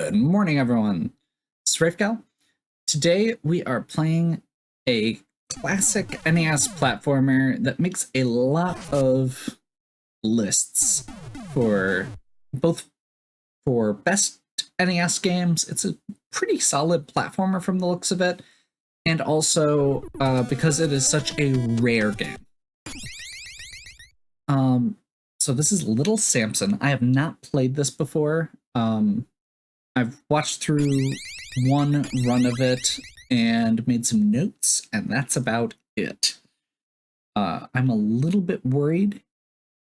Good morning, everyone. It's Rafegal. Today we are playing a classic NES platformer that makes a lot of lists for both for best NES games. It's a pretty solid platformer from the looks of it, and also because it is such a rare game. So this is Little Samson. I have not played this before. I've watched through one run of it and made some notes, and that's about it. I'm a little bit worried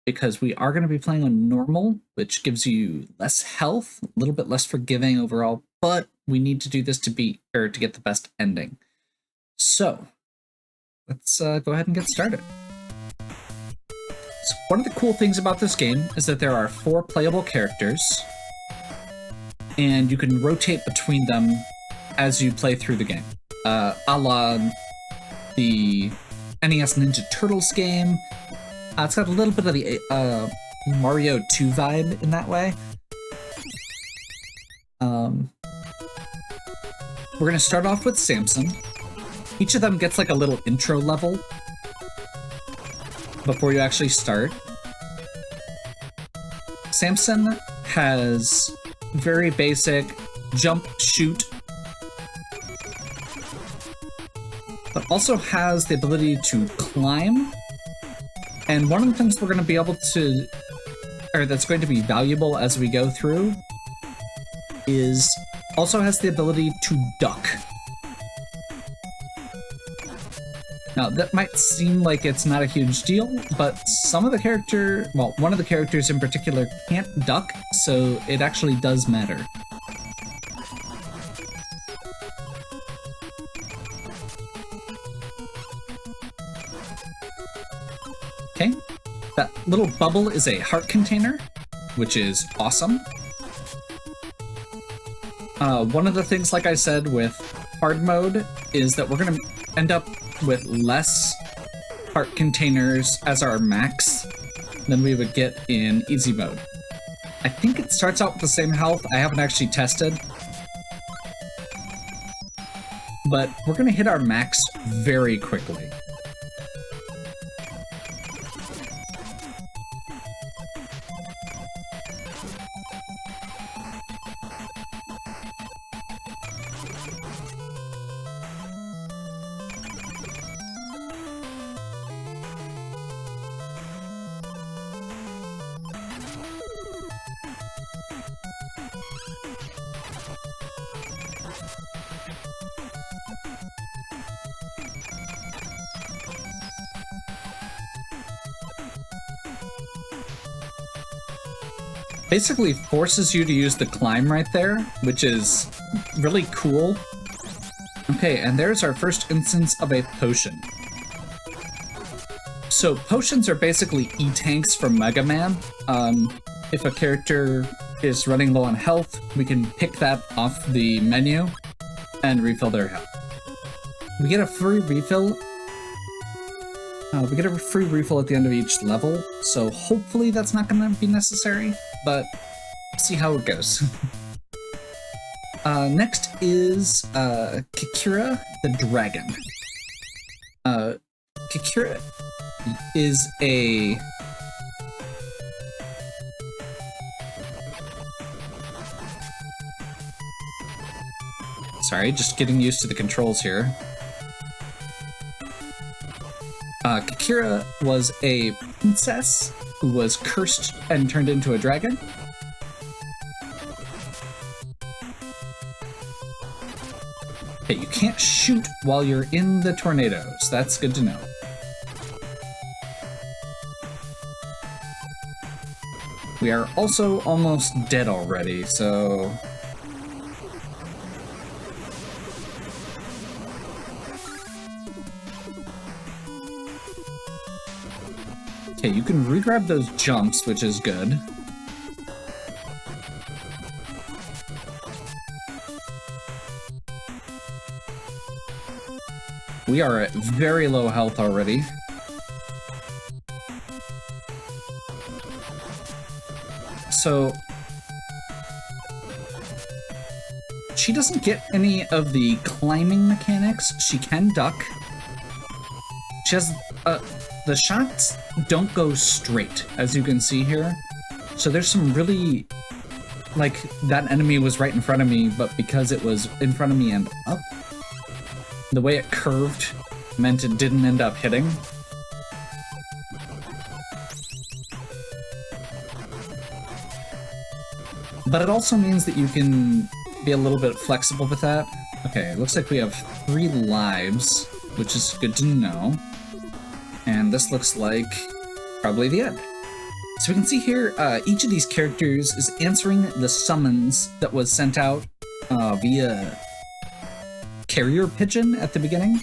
because we are going to be playing on normal, which gives you less health, a little bit less forgiving overall, but we need to do this to get the best ending. So let's go ahead and get started. So one of the cool things about this game is that there are 4 playable characters, and you can rotate between them as you play through the game. A la the NES Ninja Turtles game. It's got a little bit of the Mario 2 vibe in that way. We're going to start off with Samson. Each of them gets like a little intro level before you actually start. Samson has very basic jump, shoot, but also has the ability to climb. And one of the things we're going to be able to, or that's going to be valuable as we go through, is also has the ability to duck. Now, that might seem like it's not a huge deal, but one of the characters in particular can't duck, so it actually does matter. Okay, that little bubble is a heart container, which is awesome. One of the things, like I said, with hard mode is that we're going to end up with less heart containers as our max than we would get in easy mode. I think it starts out with the same health. I haven't actually tested. But we're going to hit our max very quickly. Basically forces you to use the climb right there, which is really cool. Okay, and there's our first instance of a potion. So potions are basically E-tanks from Mega Man. If a character is running low on health, we can pick that off the menu and refill their health. We get a free refill. We get a free refill at the end of each level, so hopefully that's not going to be necessary, but see how it goes. Next is Kikira the Dragon. Kikira is a... Sorry, just getting used to the controls here. Kikira was a princess who was cursed and turned into a dragon. Okay, you can't shoot while you're in the tornadoes. That's good to know. We are also almost dead already, so... Okay, you can re-grab those jumps, which is good. We are at very low health already. So she doesn't get any of the climbing mechanics. She can duck. She has the shots don't go straight, as you can see here. So there's some really, like, that enemy was right in front of me, but because it was in front of me and up, the way it curved meant it didn't end up hitting. But it also means that you can be a little bit flexible with that. Okay, it looks like we have 3 lives, which is good to know. And this looks like probably the end. So we can see here, each of these characters is answering the summons that was sent out via carrier pigeon at the beginning.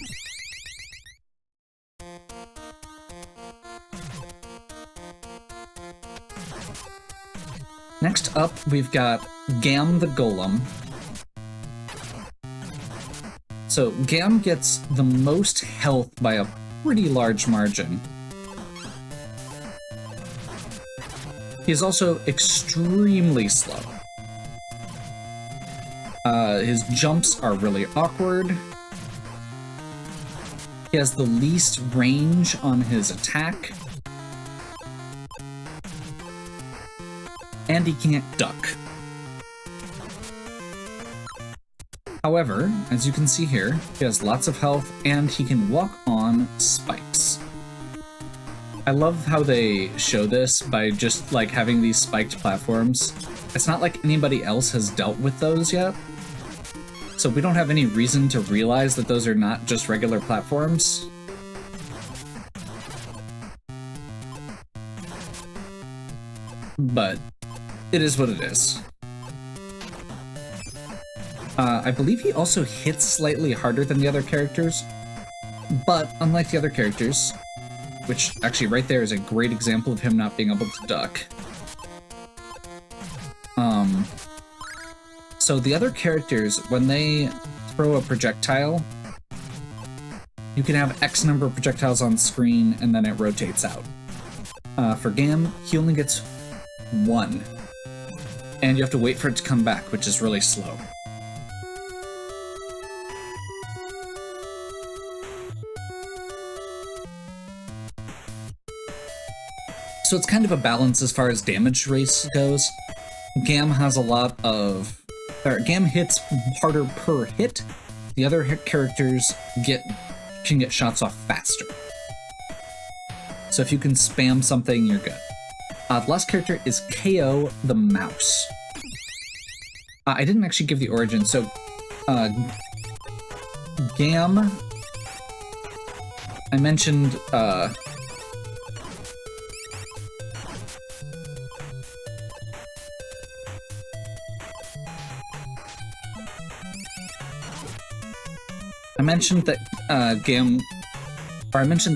Next up, we've got Gam the Golem. So Gam gets the most health by a pretty large margin. He is also extremely slow. His jumps are really awkward. He has the least range on his attack. And he can't duck. However, as you can see here, he has lots of health and he can walk on spikes. I love how they show this by just like having these spiked platforms. It's not like anybody else has dealt with those yet, so we don't have any reason to realize that those are not just regular platforms. But it is what it is. I believe he also hits slightly harder than the other characters, but unlike the other characters, which actually right there is a great example of him not being able to duck. So the other characters, when they throw a projectile, you can have X number of projectiles on screen and then it rotates out. For Gam, he only gets 1. And you have to wait for it to come back, which is really slow. So it's kind of a balance as far as damage race goes. Gam has a lot of... Gam hits harder per hit. The other characters can get shots off faster. So if you can spam something, you're good. The last character is KO the Mouse. I didn't actually give the origin, so Gam, I mentioned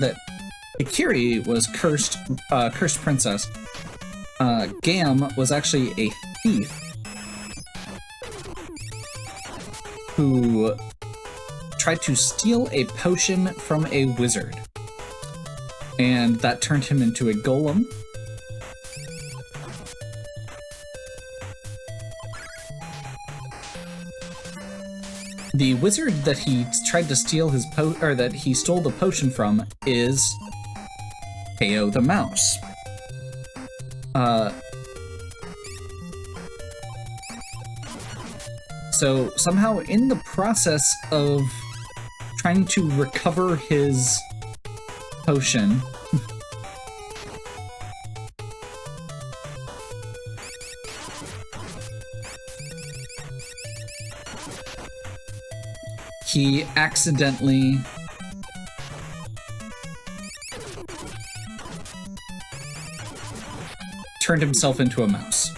that Ikiri was cursed princess. Gam was actually a thief who tried to steal a potion from a wizard, and that turned him into a golem. The wizard that he tried to steal that he stole the potion from is KO the Mouse. So somehow in the process of trying to recover his potion, he accidentally turned himself into a mouse.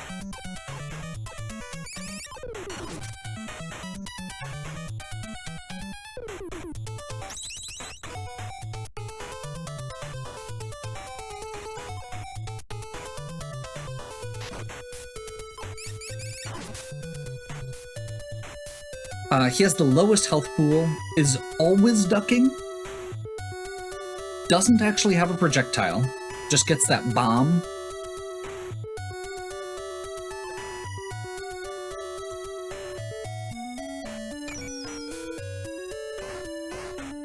He has the lowest health pool, is always ducking, doesn't actually have a projectile, just gets that bomb.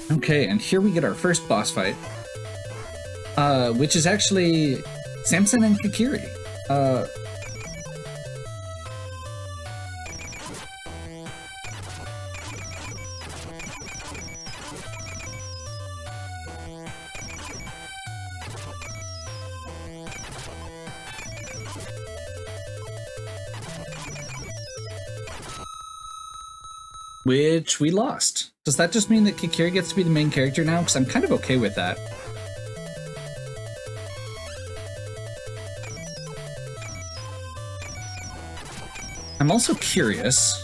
Okay, and here we get our first boss fight, which is actually Samson and Kikiri. Which we lost. Does that just mean that Kikiri gets to be the main character now? Because I'm kind of okay with that. I'm also curious.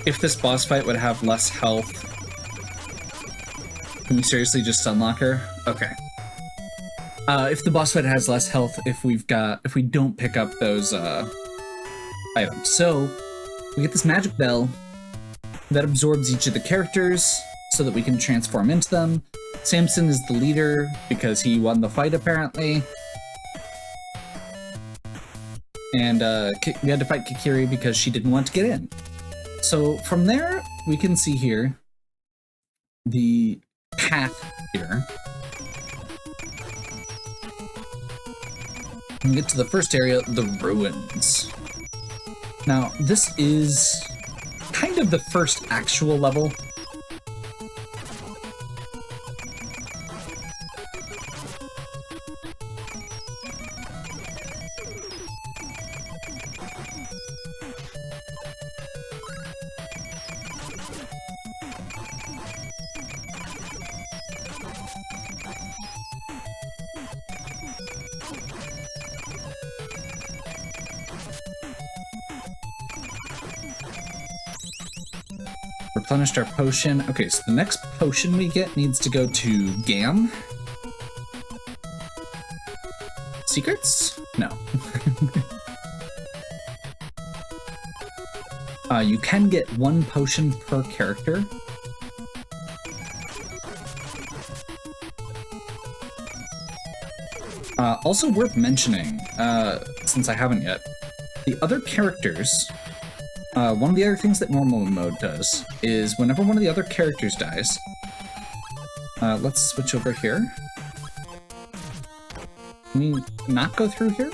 If this boss fight would have less health. Can we seriously just unlock her? Okay. If the boss fight has less health, if we don't pick up those items. So we get this magic bell that absorbs each of the characters so that we can transform into them. Samson is the leader because he won the fight apparently. And we had to fight Kikiri because she didn't want to get in. So from there, we can see here the path here. We get to the first area, the ruins. Now, this is kind of the first actual level. Replenished our potion. Okay, so the next potion we get needs to go to Gam. Secrets? No. You can get one potion per character. Also worth mentioning, since I haven't yet, the other characters, one of the other things that normal mode does is whenever one of the other characters dies, let's switch over here. Can we not go through here?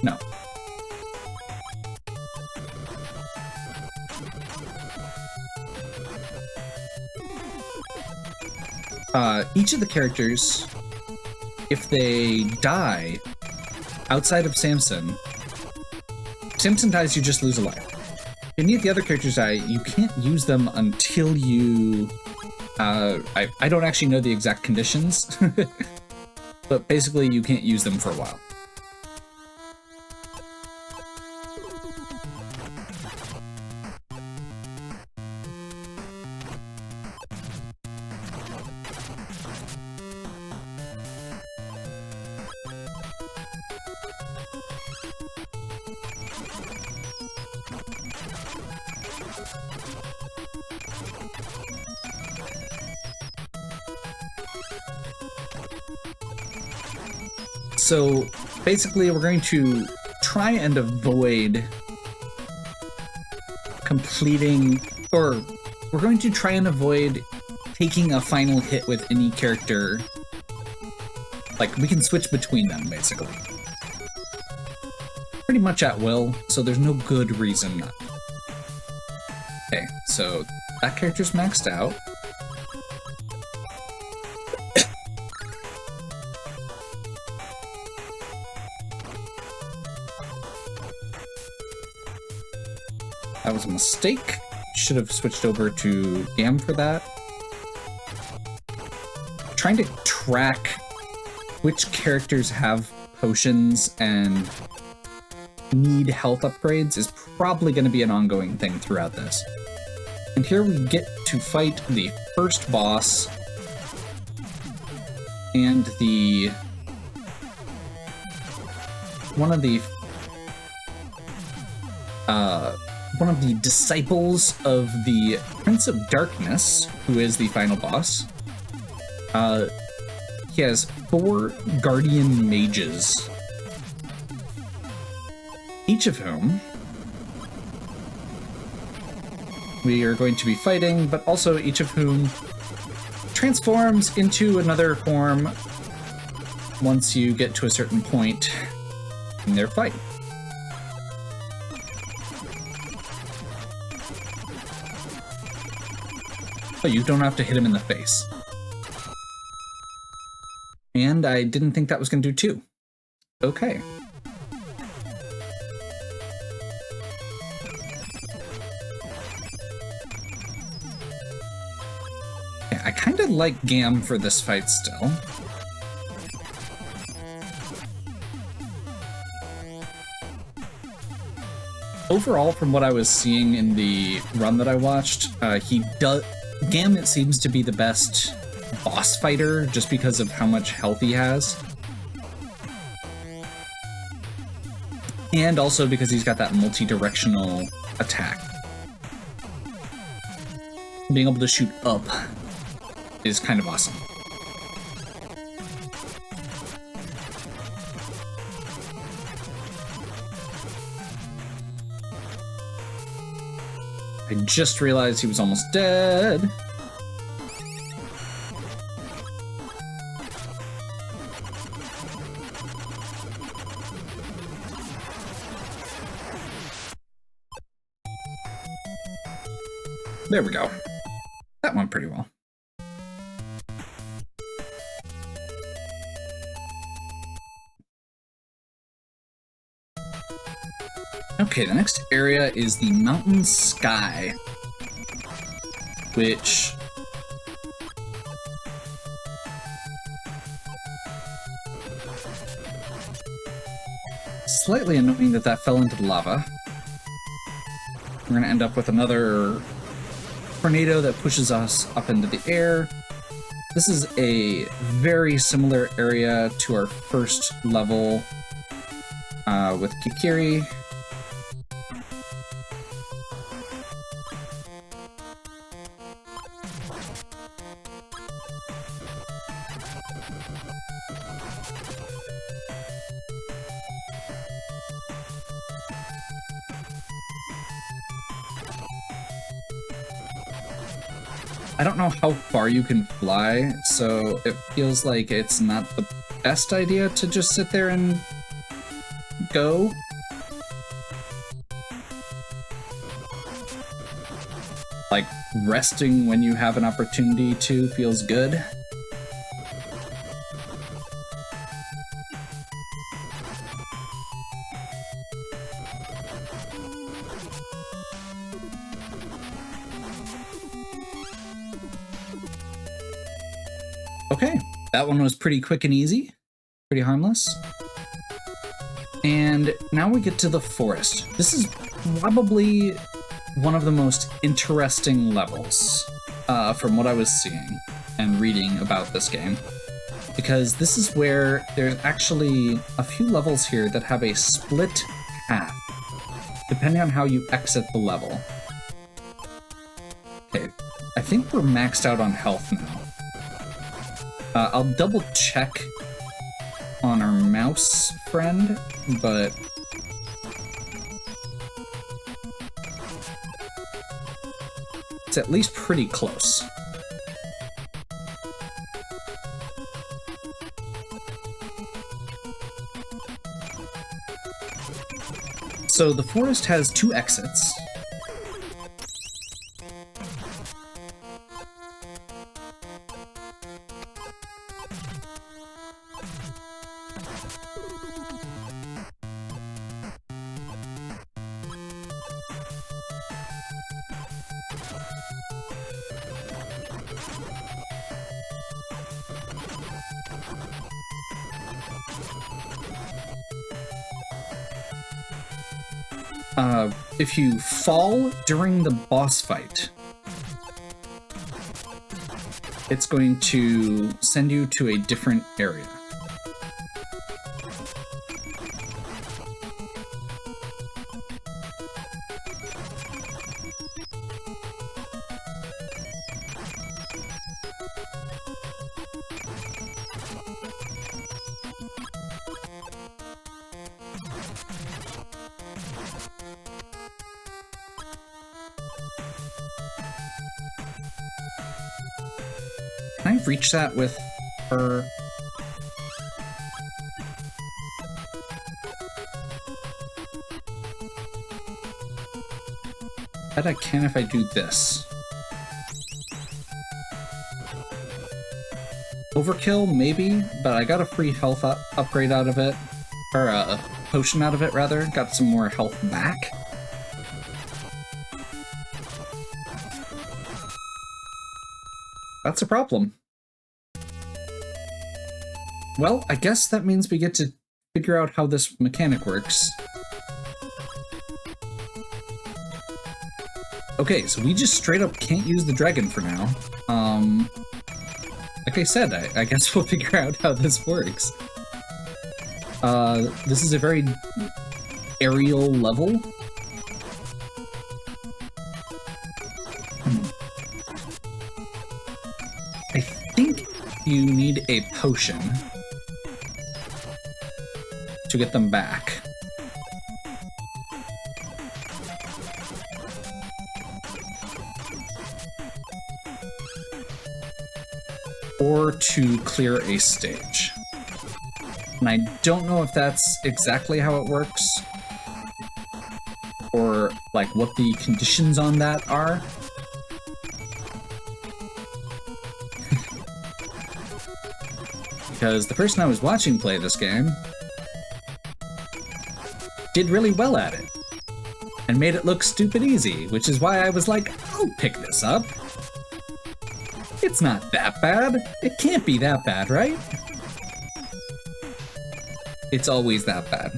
No. Each of the characters, if they die outside of Samson dies, you just lose a life. If any of the other characters die, you can't use them until you... I don't actually know the exact conditions, but basically you can't use them for a while. So basically we're going to try and avoid completing, or we're going to try and avoid taking a final hit with any character. Like, we can switch between them, basically. Pretty much at will, so there's no good reason not. Okay, so that character's maxed out. That was a mistake. Should have switched over to Gam for that. Trying to track which characters have potions and need health upgrades is probably going to be an ongoing thing throughout this. And here we get to fight the first boss and the... one of the one of the disciples of the Prince of Darkness, who is the final boss. He has 4 guardian mages, each of whom we are going to be fighting, but also each of whom transforms into another form once you get to a certain point in their fight. But you don't have to hit him in the face. And I didn't think that was going to do 2. Okay. I kind of like Gam for this fight still. Overall, from what I was seeing in the run that I watched, Gam, it seems to be the best boss fighter just because of how much health he has. And also because he's got that multi-directional attack. Being able to shoot up is kind of awesome. I just realized he was almost dead. There we go. That went pretty well. Okay, the next area is the Mountain Sky, which slightly annoying that fell into the lava. We're gonna end up with another tornado that pushes us up into the air. This is a very similar area to our first level with Kikiri. I don't know how far you can fly, so it feels like it's not the best idea to just sit there and go. Like, resting when you have an opportunity to feels good. Okay, that one was pretty quick and easy, pretty harmless. And now we get to the forest. This is probably one of the most interesting levels from what I was seeing and reading about this game, because this is where there's actually a few levels here that have a split path, depending on how you exit the level. Okay, I think we're maxed out on health now. I'll double check on our mouse friend, but it's at least pretty close. So the forest has 2 exits. If you fall during the boss fight, it's going to send you to a different area. Can I reach that with her? I bet I can if I do this. Overkill, maybe, but I got a free health upgrade out of it. Or a potion out of it, rather. Got some more health back. That's a problem. Well, I guess that means we get to figure out how this mechanic works. Okay, so we just straight up can't use the dragon for now. Like I said, I guess we'll figure out how this works. This is a very aerial level. I think you need a potion to get them back. Or to clear a stage. And I don't know if that's exactly how it works, or like what the conditions on that are. Because the person I was watching play this game did really well at it, and made it look stupid easy, which is why I was like, I'll pick this up. It's not that bad. It can't be that bad, right? It's always that bad.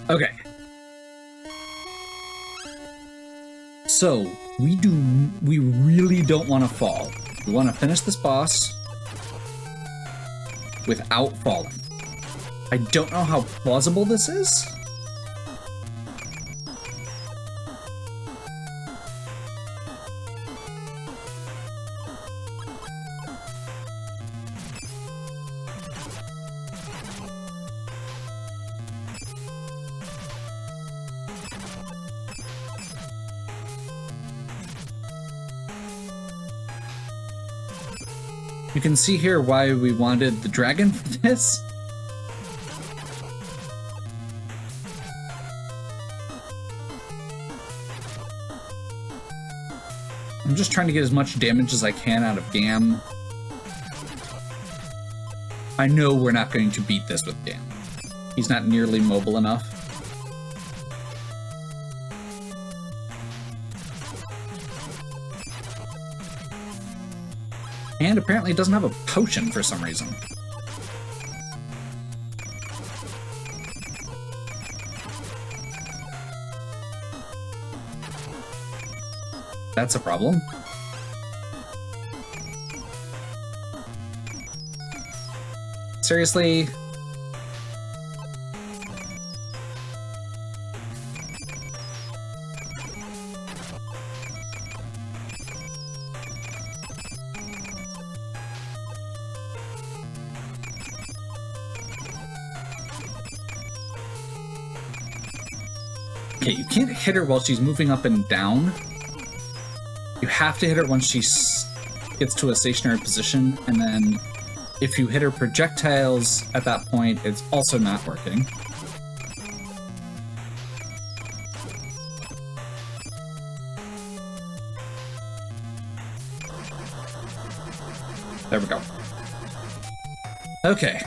Okay. So, we really don't want to fall. We want to finish this boss without falling. I don't know how plausible this is. You can see here why we wanted the dragon for this. I'm just trying to get as much damage as I can out of Gam. I know we're not going to beat this with Gam. He's not nearly mobile enough. And apparently it doesn't have a potion for some reason. That's a problem. Seriously? Okay, you can't hit her while she's moving up and down. You have to hit her once she gets to a stationary position, and then if you hit her projectiles at that point, it's also not working. There we go. Okay.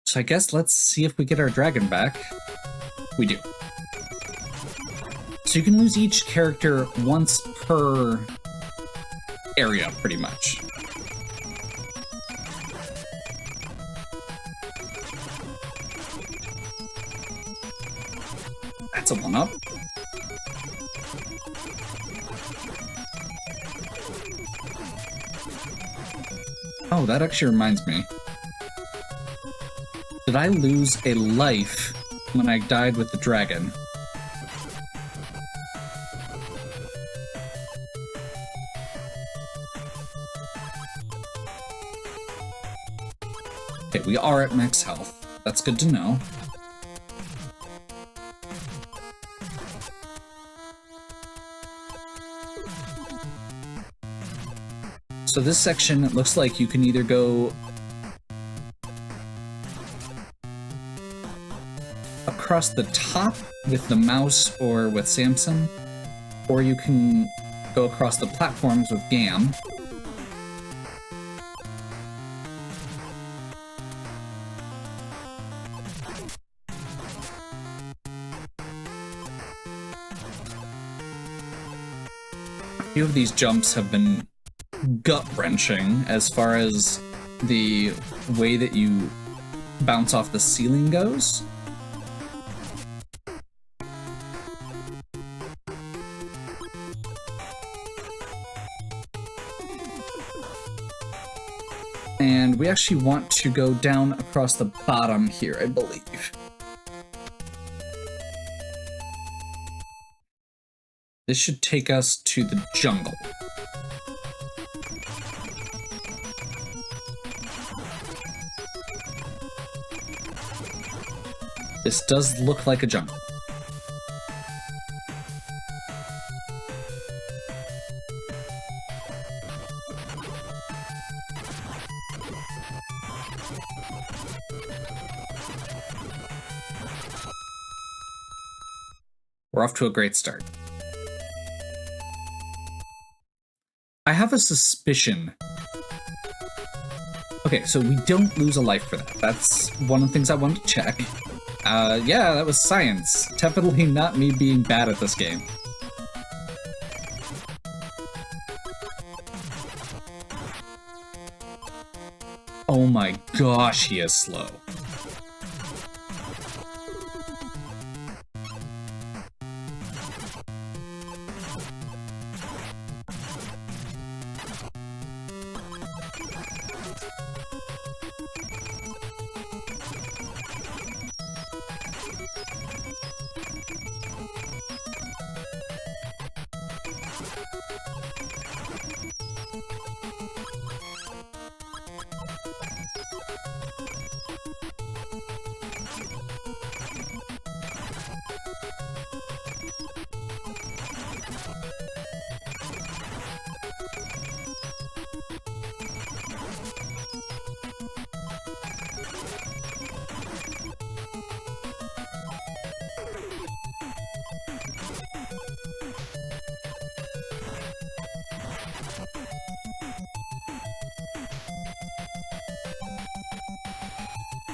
So I guess let's see if we get our dragon back. We do. So you can lose each character once per area, pretty much. That's a one-up. Oh, that actually reminds me. Did I lose a life when I died with the dragon? Okay, we are at max health. That's good to know. So this section, it looks like you can either go across the top with the mouse or with Samson, or you can go across the platforms with Gam. A few of these jumps have been gut-wrenching as far as the way that you bounce off the ceiling goes. And we actually want to go down across the bottom here, I believe. This should take us to the jungle. This does look like a jungle. We're off to a great start. I have a suspicion. Okay, so we don't lose a life for that. That's one of the things I wanted to check. Yeah, that was science. Definitely not me being bad at this game. Oh my gosh, he is slow.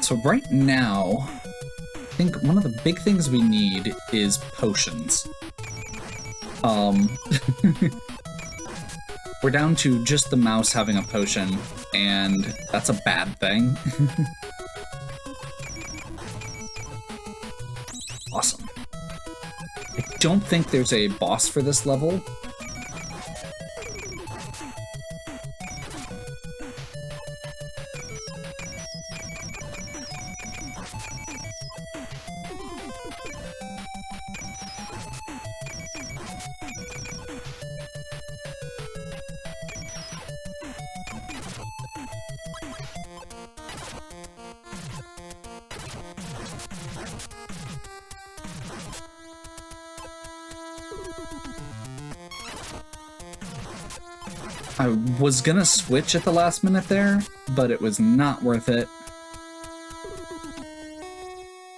So right now, I think one of the big things we need is potions. We're down to just the mouse having a potion, and that's a bad thing. Awesome. I don't think there's a boss for this level. I was gonna switch at the last minute there, but it was not worth it.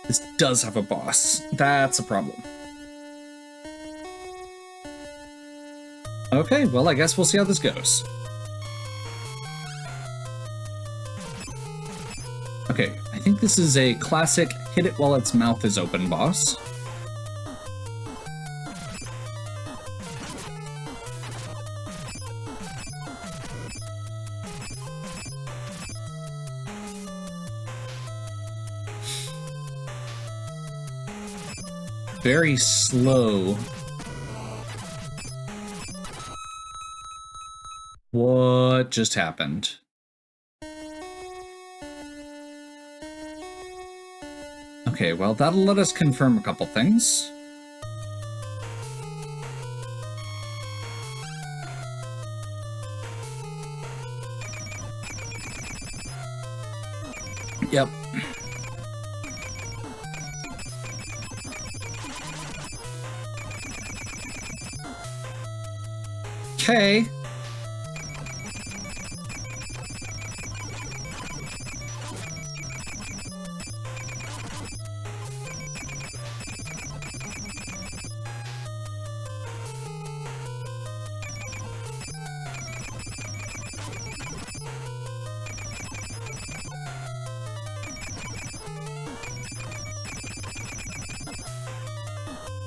This does have a boss. That's a problem. Okay, well, I guess we'll see how this goes. Okay, I think this is a classic hit it while its mouth is open boss. very slow. What just happened? Okay, well, that'll let us confirm a couple things. Yep. Okay.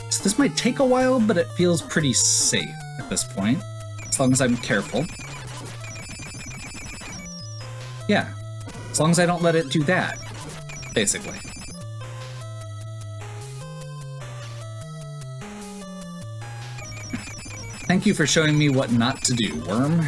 So this might take a while, but it feels pretty safe at this point, as long as I'm careful. Yeah, as long as I don't let it do that, basically. Thank you for showing me what not to do, worm.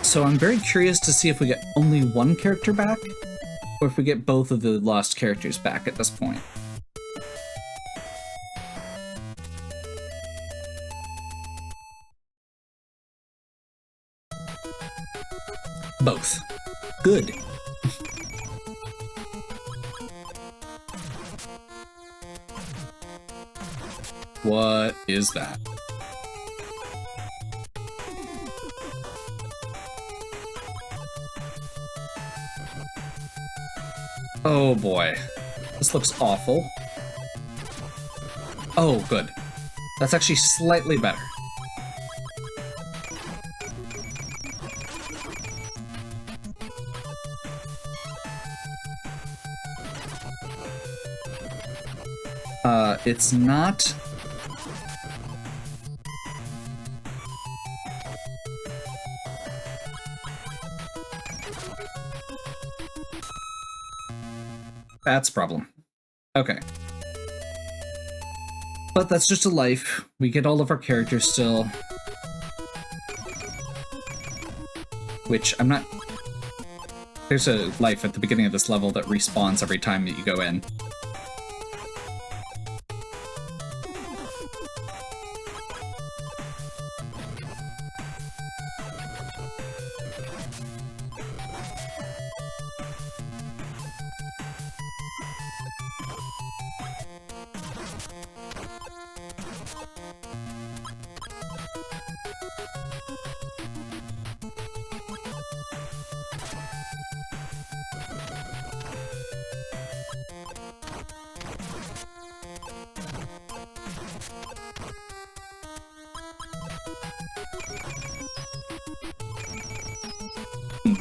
So I'm very curious to see if we get only one character back, or if we get both of the lost characters back at this point. Both. Good. What is that? Oh boy. This looks awful. Oh, good. That's actually slightly better. It's not... That's a problem. Okay. But that's just a life. We get all of our characters still. Which, I'm not... There's a life at the beginning of this level that respawns every time that you go in.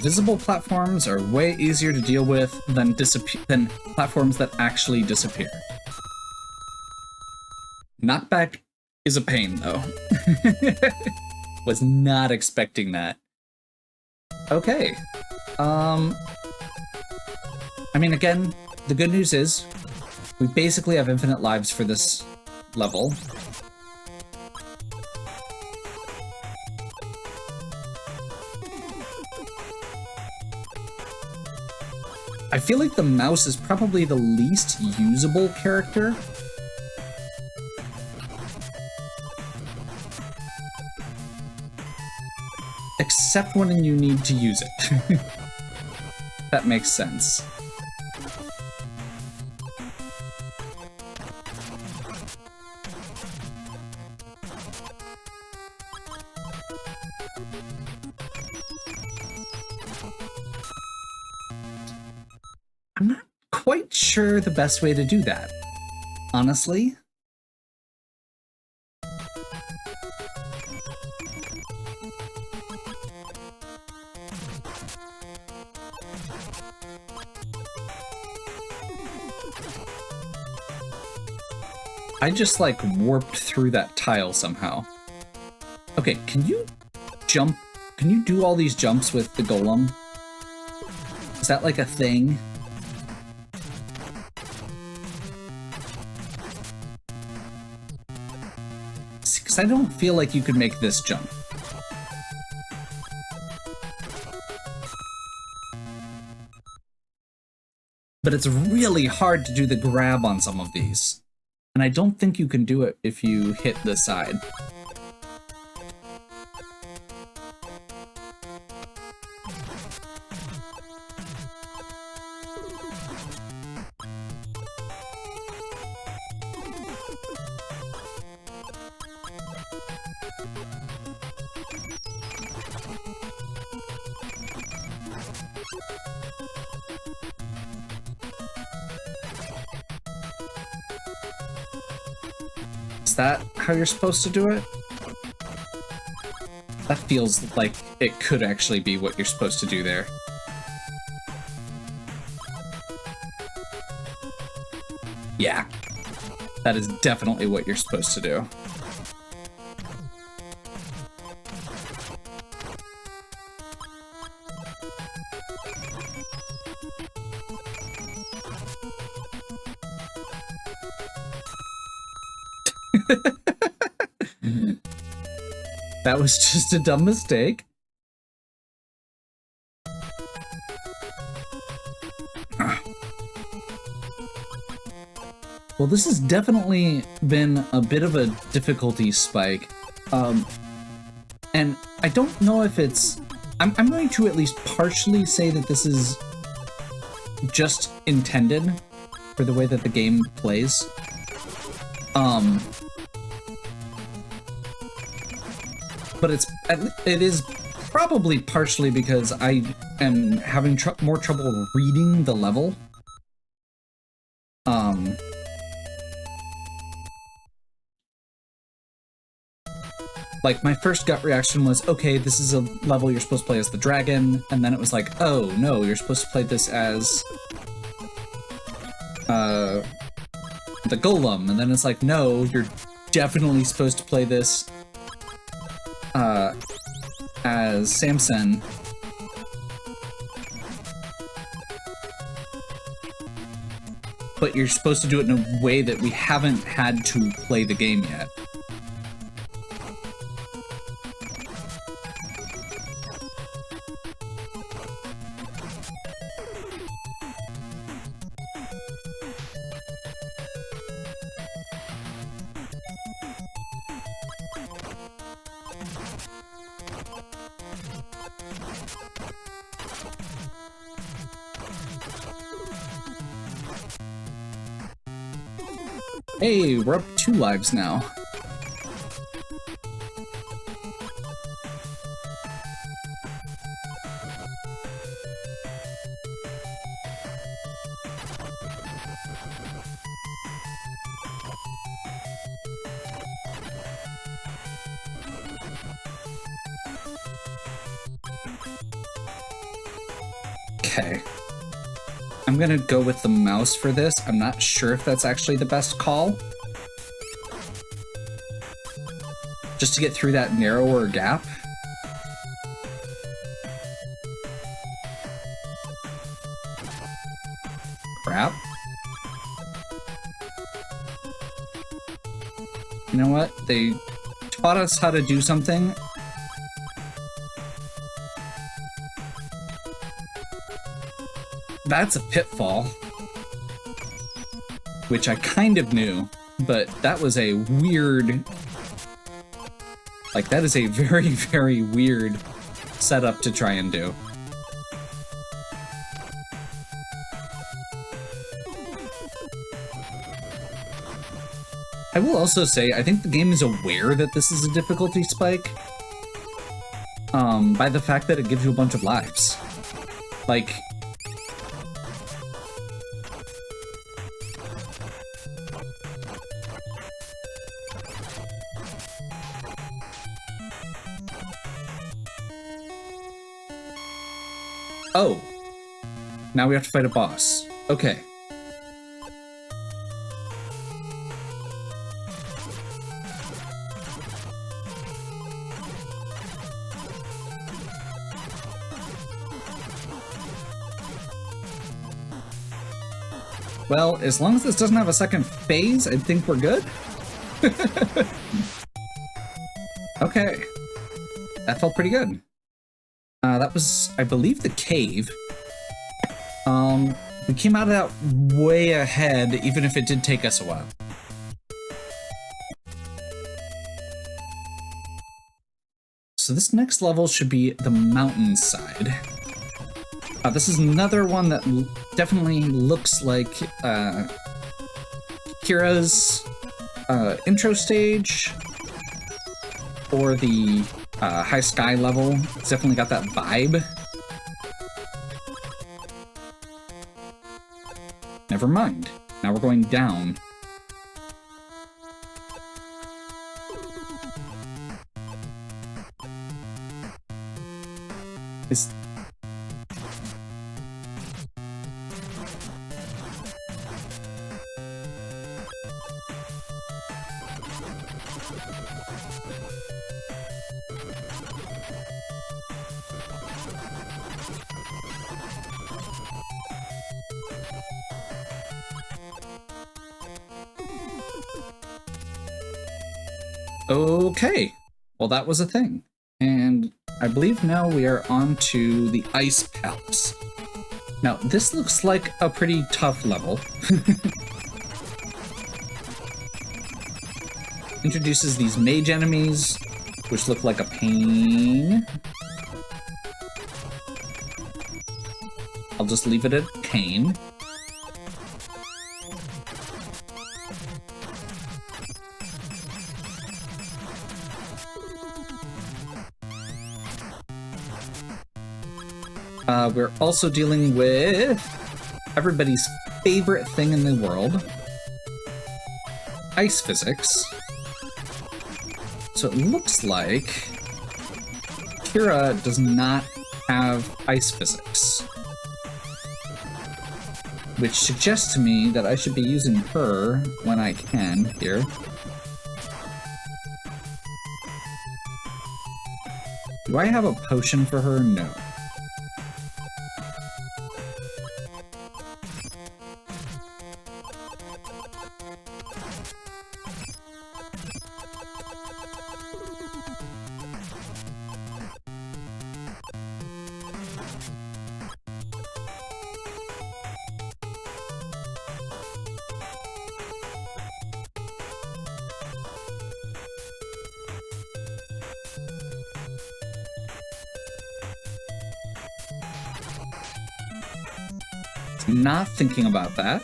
Visible platforms are way easier to deal with than platforms that actually disappear. Knockback is a pain, though. Was not expecting that. Okay. I mean, again, the good news is we basically have infinite lives for this level. I feel like the mouse is probably the least usable character. Except when you need to use it. That makes sense. I'm not quite sure the best way to do that, honestly. I just like warped through that tile somehow. Okay, can you jump? Can you do all these jumps with the golem? Is that like a thing? Because I don't feel like you could make this jump. But it's really hard to do the grab on some of these. And I don't think you can do it if you hit the side. Is that how you're supposed to do it? That feels like it could actually be what you're supposed to do there. Yeah, that is definitely what you're supposed to do. That was just a dumb mistake. Well, this has definitely been a bit of a difficulty spike. And I don't know if it's... I'm going to at least partially say that this is just intended for the way that the game plays. But it is probably partially because I am having more trouble reading the level. Like, my first gut reaction was, okay, this is a level you're supposed to play as the dragon, and then it was like, oh, no, you're supposed to play this as the golem, and then it's like, no, you're definitely supposed to play this as Samson. But you're supposed to do it in a way that we haven't had to play the game yet. Hey, we're up 2 lives now. Okay. I'm gonna go with the mouse for this. I'm not sure if that's actually the best call. Just to get through that narrower gap. Crap. You know what? They taught us how to do something. That's a pitfall, which I kind of knew, but that was a weird, like, that is a very, very weird setup to try and do. I will also say, I think the game is aware that this is a difficulty spike, by the fact that it gives you a bunch of lives. Like, Oh. Now we have to fight a boss. Okay. Well, as long as this doesn't have a second phase, I think we're good. Okay. That felt pretty good. That was, I believe, the cave. We came out of that way ahead, even if it did take us a while. So this next level should be the mountainside. This is another one that definitely looks like Kira's intro stage, or the High Sky level. It's definitely got that vibe. Never mind. Now we're going down. Is okay, well that was a thing. And I believe now we are on to the Ice Palace. Now this looks like a pretty tough level. Introduces these mage enemies, which look like a pain. I'll just leave it at pain. We're also dealing with everybody's favorite thing in the world, ice physics. So it looks like Kira does not have ice physics, which suggests to me that I should be using her when I can here. Do I have a potion for her? No. Not thinking about that.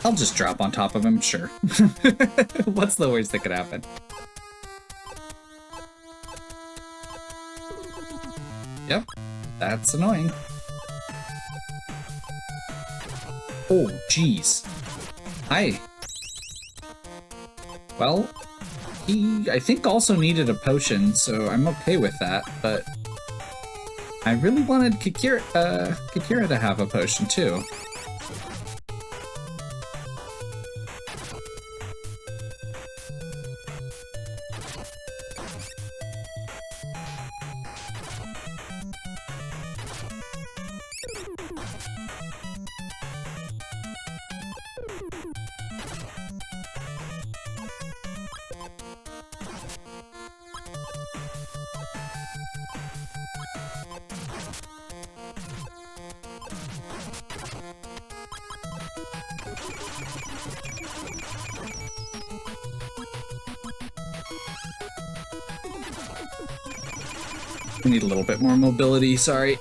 I'll just drop on top of him, sure. What's the worst that could happen? Yep, that's annoying. Oh, jeez. Hi. Well, he, I think, also needed a potion, so I'm okay with that, but I really wanted Kikira to have a potion, too. We need a little bit more mobility, sorry.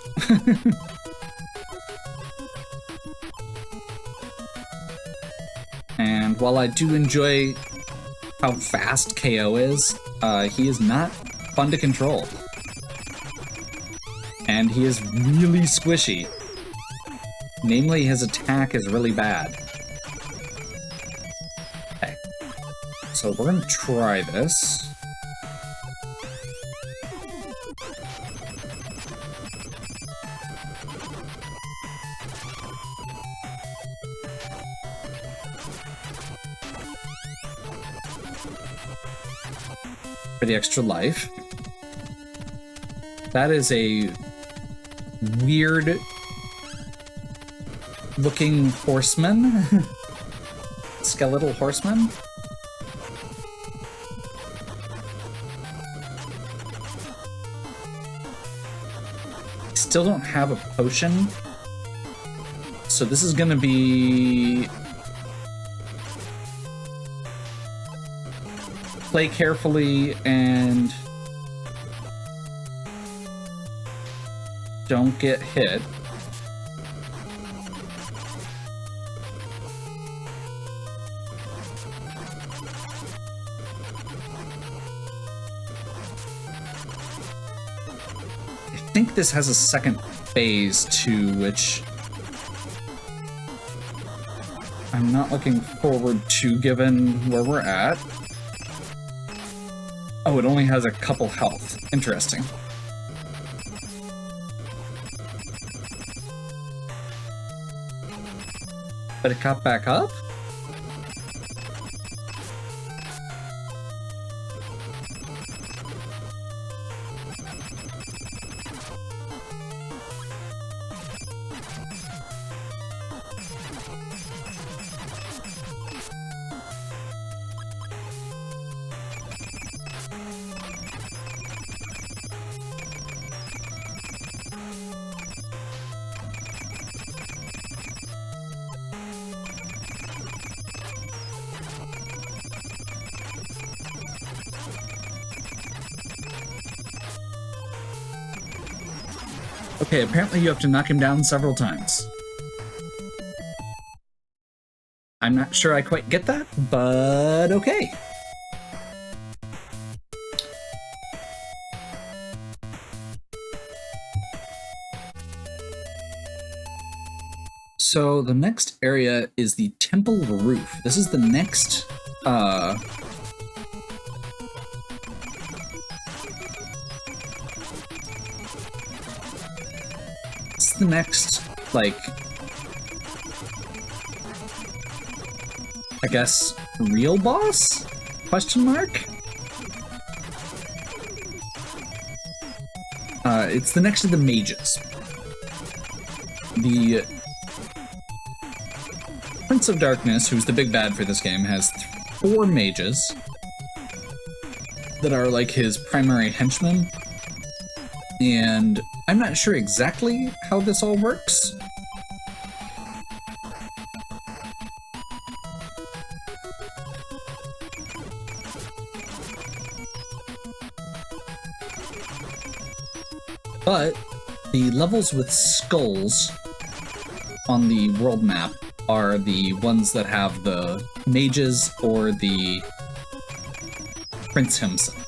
And while I do enjoy how fast KO is, he is not fun to control. And he is really squishy. Namely, his attack is really bad. Okay. So we're gonna try this. For the extra life. That is a weird looking horseman. Skeletal horseman. Still don't have a potion. So this is gonna be play carefully and don't get hit. I think this has a second phase too, which I'm not looking forward to given where we're at. Oh, it only has a couple health. Interesting. But it got back up? Okay, apparently you have to knock him down several times. I'm not sure I quite get that, but okay. So the next area is the temple roof. This is the next, like, I guess, real boss? Question mark? It's the next of the mages. The Prince of Darkness, who's the big bad for this game, has 4 mages that are like his primary henchmen. And I'm not sure exactly how this all works. But the levels with skulls on the world map are the ones that have the mages or the Prince himself.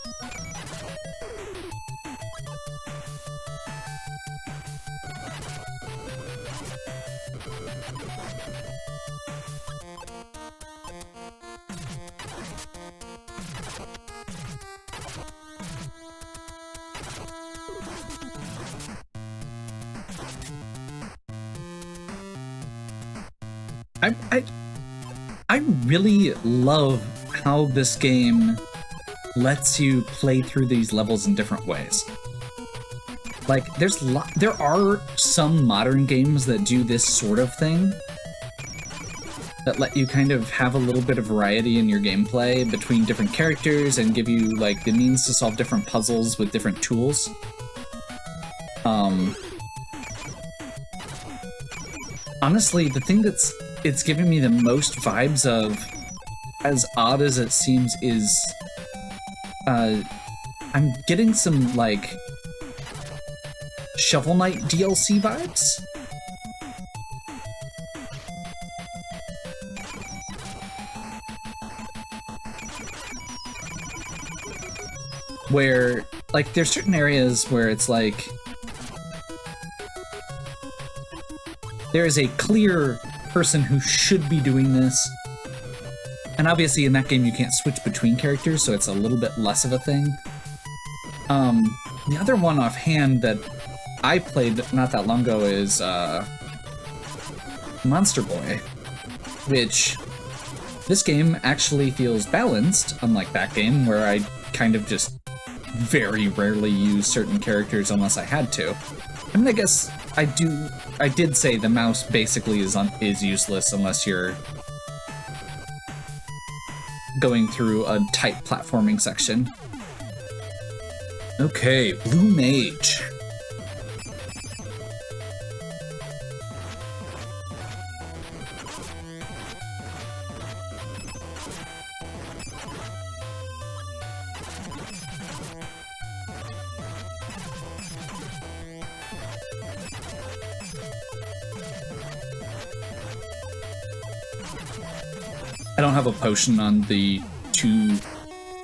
I really love how this game lets you play through these levels in different ways. Like, there are some modern games that do this sort of thing, that let you kind of have a little bit of variety in your gameplay between different characters and give you, like, the means to solve different puzzles with different tools. Honestly, the thing it's giving me the most vibes of, as odd as it seems, is I'm getting some, like, Shovel Knight DLC vibes. Where, like, there's certain areas where it's like there is a clear person who should be doing this, And obviously in that game you can't switch between characters, so it's a little bit less of a thing. The other one offhand that I played not that long ago is Monster Boy, which this game actually feels balanced, unlike that game where I kind of just very rarely use certain characters unless I had to. I mean, I guess I did say the mouse basically is useless unless you're going through a tight platforming section. Okay, Blue Mage. I don't have a potion on the two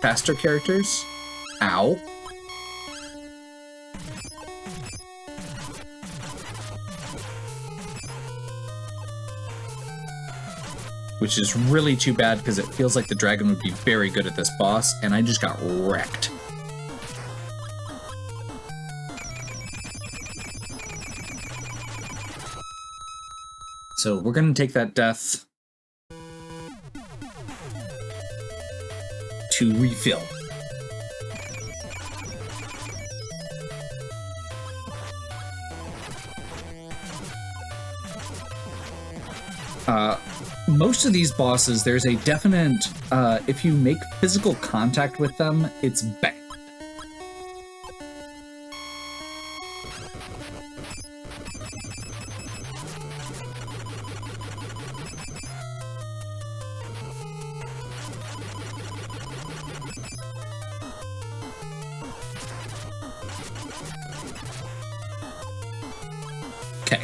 faster characters. Ow. Which is really too bad because it feels like the dragon would be very good at this boss, and I just got wrecked. So we're gonna take that death to refill. Most of these bosses, there's a definite, if you make physical contact with them, it's bad. Okay,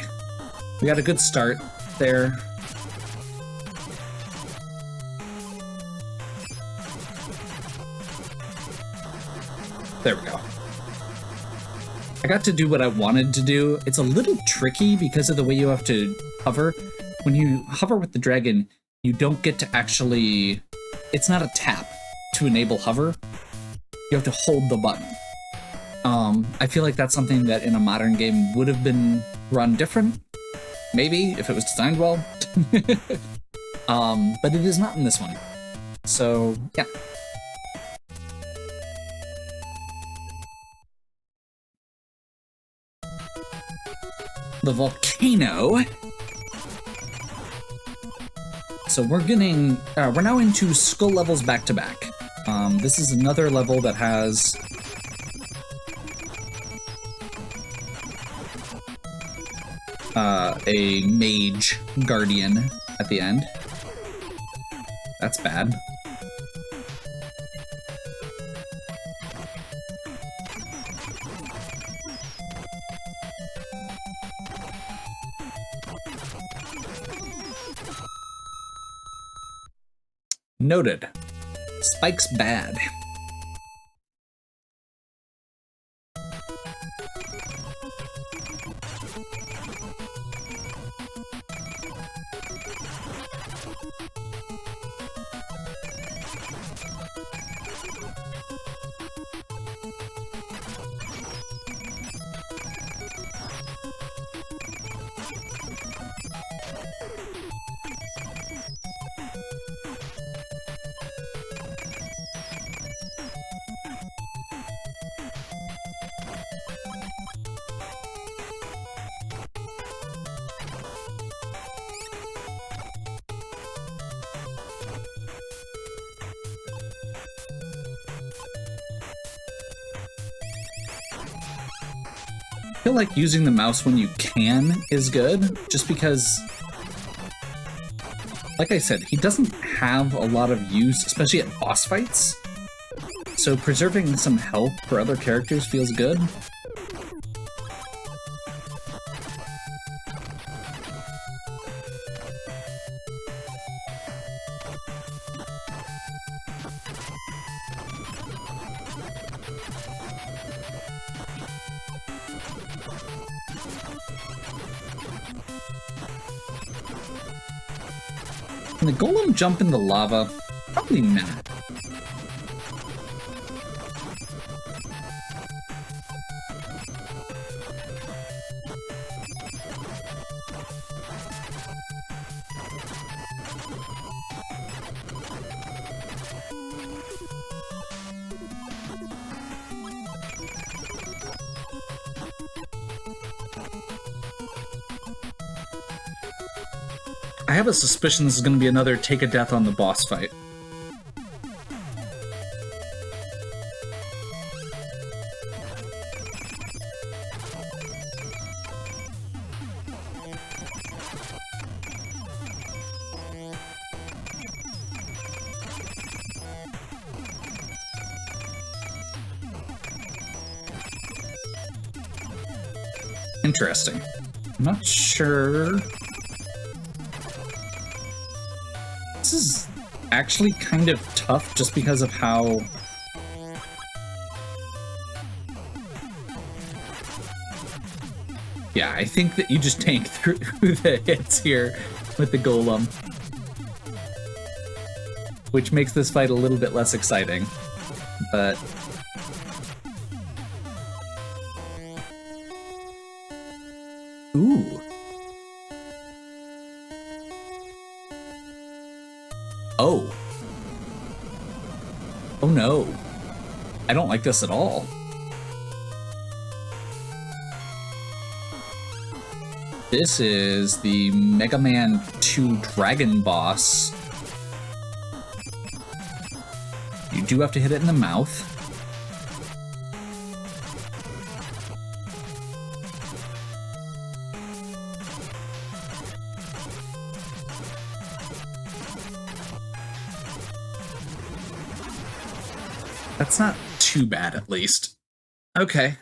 we got a good start there. There we go. I got to do what I wanted to do. It's a little tricky because of the way you have to hover. When you hover with the dragon, you don't get to actually... It's not a tap to enable hover. You have to hold the button. I feel like that's something that in a modern game would have been run different. Maybe, if it was designed well. But it is not in this one. So, yeah. The volcano. So we're getting, we're now into skull levels back to back. This is another level that has a mage guardian at the end. That's bad. Noted. Spike's bad. I feel like using the mouse when you can is good, just because, like I said, he doesn't have a lot of use, especially at boss fights. So preserving some health for other characters feels good. Can the golem jump in the lava? Probably not. I have a suspicion this is going to be another take a death on the boss fight. Interesting. I'm not sure. This is actually kind of tough just because of how... Yeah, I think that you just tank through the hits here with the golem, which makes this fight a little bit less exciting, but... Ooh. Oh. Oh no. I don't like this at all. This is the Mega Man 2 Dragon Boss. You do have to hit it in the mouth. That's not too bad, at least. Okay.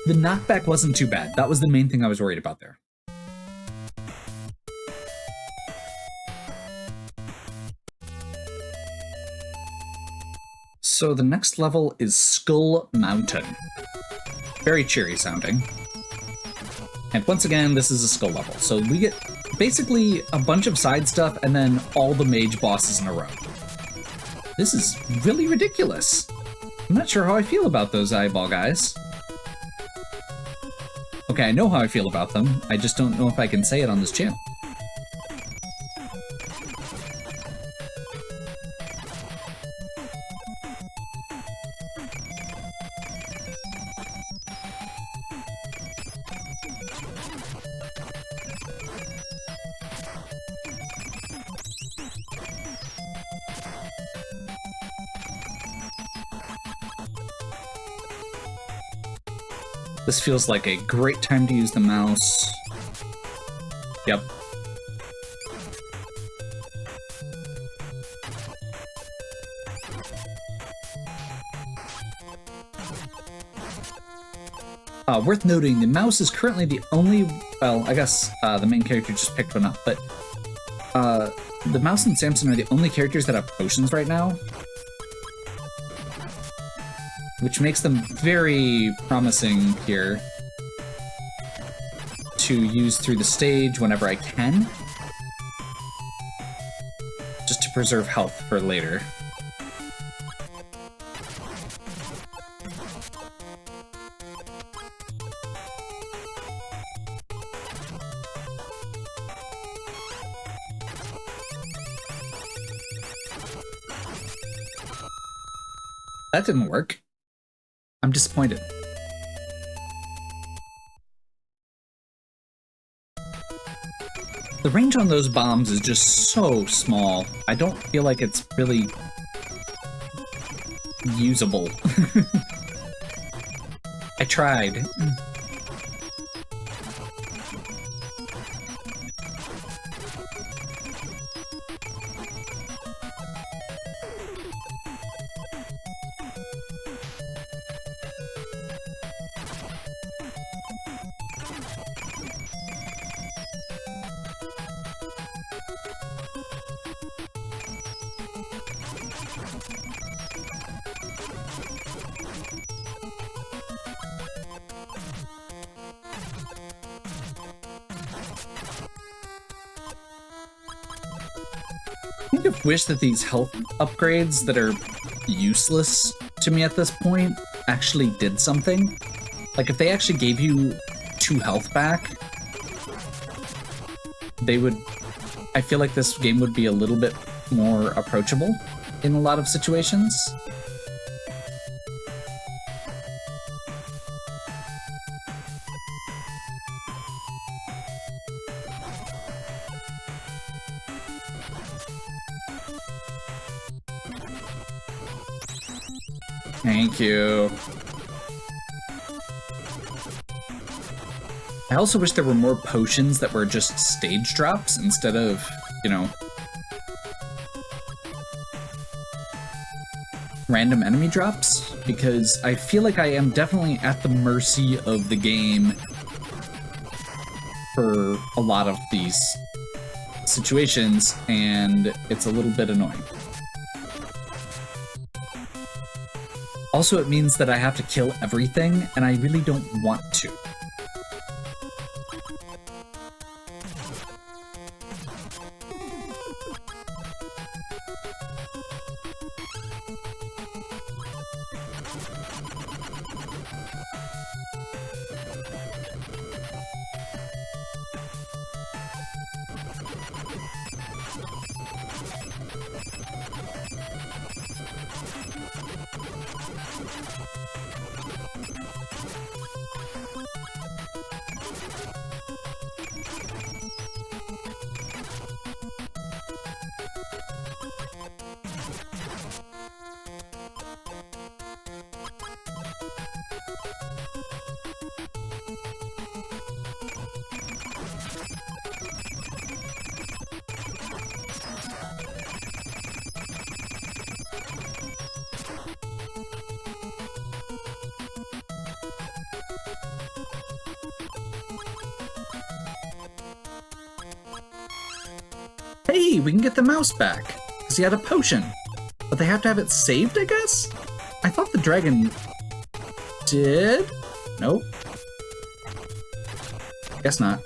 The knockback wasn't too bad. That was the main thing I was worried about there. So the next level is Skull Mountain. Very cheery sounding. And once again, this is a skull level. So we get basically a bunch of side stuff and then all the mage bosses in a row. This is really ridiculous. I'm not sure how I feel about those eyeball guys. Okay, I know how I feel about them. I just don't know if I can say it on this channel. This feels like a great time to use the mouse. Yep. Worth noting, the mouse is currently the only... Well, I guess the main character just picked one up, but the mouse and Samson are the only characters that have potions right now, which makes them very promising here to use through the stage whenever I can, just to preserve health for later. That didn't work. I'm disappointed. The range on those bombs is just so small. I don't feel like it's really usable. I tried. wish that these health upgrades that are useless to me at this point actually did something. Like, if they actually gave you 2 health back, they would... I feel like this game would be a little bit more approachable in a lot of situations. Thank you. I also wish there were more potions that were just stage drops instead of, you know, random enemy drops, because I feel like I am definitely at the mercy of the game for a lot of these situations, and it's a little bit annoying. Also, it means that I have to kill everything, and I really don't want to. Hey, we can get the mouse back, because he had a potion. But they have to have it saved, I guess? I thought the dragon did? Nope. Guess not.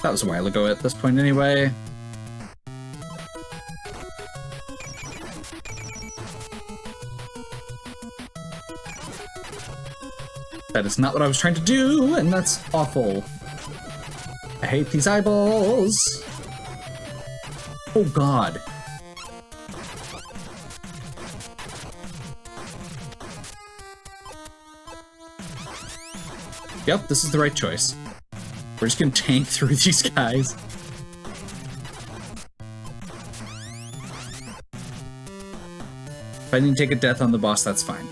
That was a while ago at this point anyway. That is not what I was trying to do, and that's awful. I hate these eyeballs. Oh god. Yep, this is the right choice. We're just gonna tank through these guys. If I need to take a death on the boss, that's fine.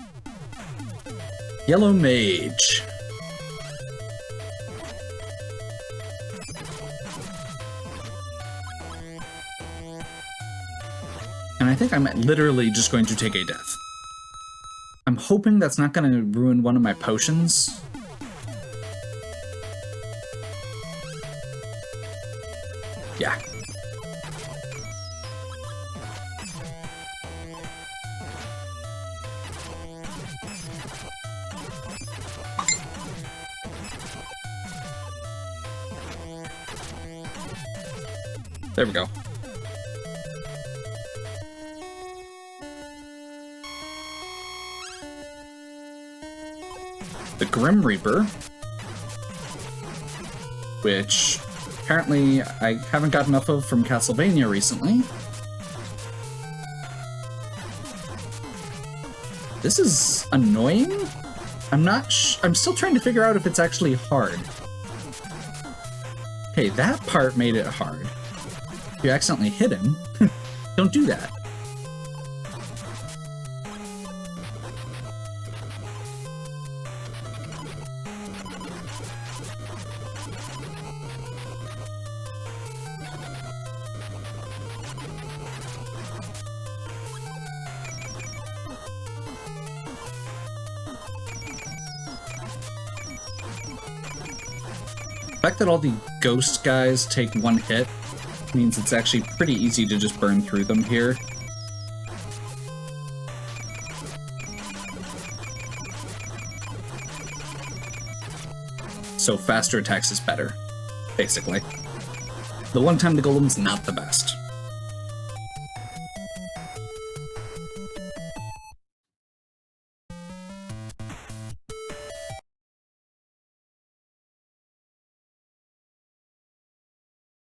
Yellow Mage. And I think I'm literally just going to take a death. I'm hoping that's not going to ruin one of my potions. Yeah. There we go. The Grim Reaper, which apparently I haven't got enough of from Castlevania recently. This is annoying. I'm still trying to figure out if it's actually hard. Okay, that part made it hard. You accidentally hit him. Don't do that. The fact that all the ghost guys take one hit means it's actually pretty easy to just burn through them here. so faster attacks is better, basically. The one time the golem's not the best.